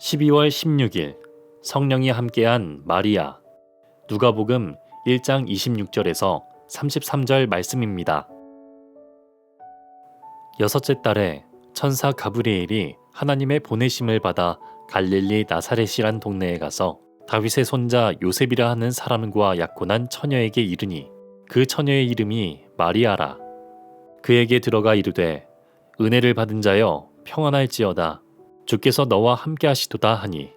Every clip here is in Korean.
12월 16일 성령이 함께한 마리아. 누가복음 1장 26절에서 33절 말씀입니다. 여섯째 달에 천사 가브리엘이 하나님의 보내심을 받아 갈릴리 나사렛이란 동네에 가서 다윗의 손자 요셉이라 하는 사람과 약혼한 처녀에게 이르니 그 처녀의 이름이 마리아라. 그에게 들어가 이르되 은혜를 받은 자여 평안할지어다. 주께서 너와 함께 하시도다 하니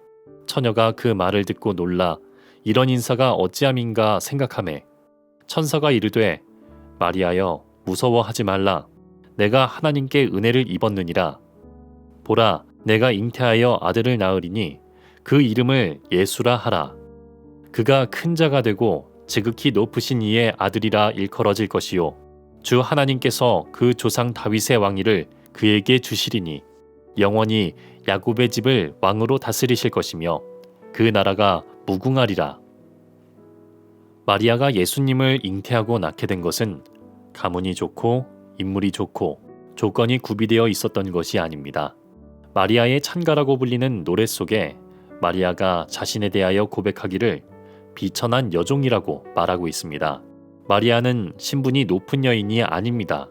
처녀가 그 말을 듣고 놀라 이런 인사가 어찌함인가 생각하매 천사가 이르되 마리아여 무서워하지 말라. 내가 하나님께 은혜를 입었느니라. 보라 내가 잉태하여 아들을 낳으리니 그 이름을 예수라 하라. 그가 큰 자가 되고 지극히 높으신 이의 아들이라 일컬어질 것이요 주 하나님께서 그 조상 다윗의 왕위를 그에게 주시리니 영원히 야곱의 집을 왕으로 다스리실 것이며 그 나라가 무궁하리라. 마리아가 예수님을 잉태하고 낳게 된 것은 가문이 좋고 인물이 좋고 조건이 구비되어 있었던 것이 아닙니다. 마리아의 찬가라고 불리는 노래 속에 마리아가 자신에 대하여 고백하기를 비천한 여종이라고 말하고 있습니다. 마리아는 신분이 높은 여인이 아닙니다.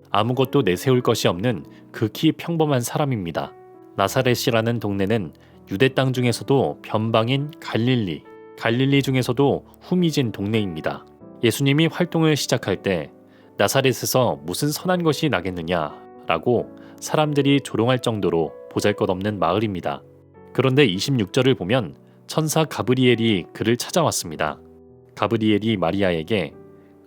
아무것도 내세울 것이 없는 극히 평범한 사람입니다. 나사렛이라는 동네는 유대 땅 중에서도 변방인 갈릴리 중에서도 후미진 동네입니다. 예수님이 활동을 시작할 때 나사렛에서 무슨 선한 것이 나겠느냐라고 사람들이 조롱할 정도로 보잘것없는 마을입니다. 그런데 26절을 보면 천사 가브리엘이 그를 찾아왔습니다. 가브리엘이 마리아에게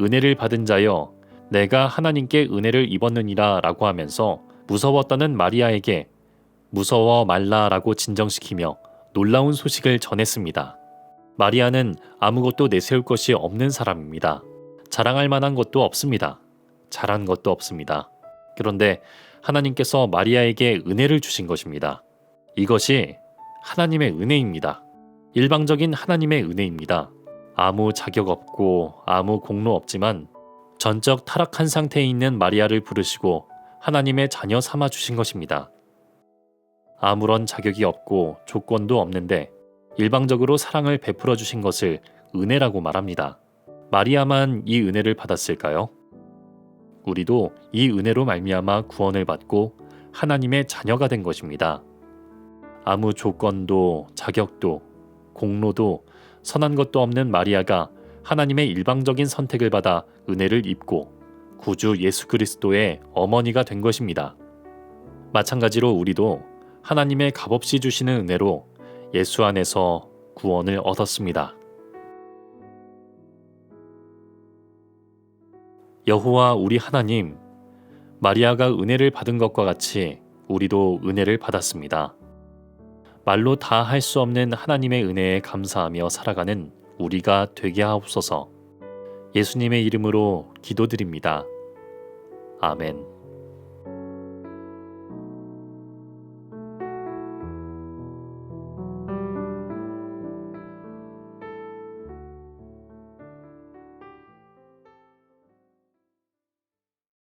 은혜를 받은 자여 내가 하나님께 은혜를 입었느니라 라고 하면서 무서웠다는 마리아에게 무서워 말라라고 진정시키며 놀라운 소식을 전했습니다. 마리아는 아무것도 내세울 것이 없는 사람입니다. 자랑할 만한 것도 없습니다. 잘한 것도 없습니다. 그런데 하나님께서 마리아에게 은혜를 주신 것입니다. 이것이 하나님의 은혜입니다. 일방적인 하나님의 은혜입니다. 아무 자격 없고 아무 공로 없지만 전적 타락한 상태에 있는 마리아를 부르시고 하나님의 자녀 삼아 주신 것입니다. 아무런 자격이 없고 조건도 없는데 일방적으로 사랑을 베풀어 주신 것을 은혜라고 말합니다. 마리아만 이 은혜를 받았을까요? 우리도 이 은혜로 말미암아 구원을 받고 하나님의 자녀가 된 것입니다. 아무 조건도 자격도 공로도 선한 것도 없는 마리아가 하나님의 일방적인 선택을 받아 은혜를 입고 구주 예수 그리스도의 어머니가 된 것입니다. 마찬가지로 우리도 하나님의 값없이 주시는 은혜로 예수 안에서 구원을 얻었습니다. 여호와 우리 하나님, 마리아가 은혜를 받은 것과 같이 우리도 은혜를 받았습니다. 말로 다 할 수 없는 하나님의 은혜에 감사하며 살아가는 우리가 되게 하옵소서. 예수님의 이름으로 기도드립니다. 아멘.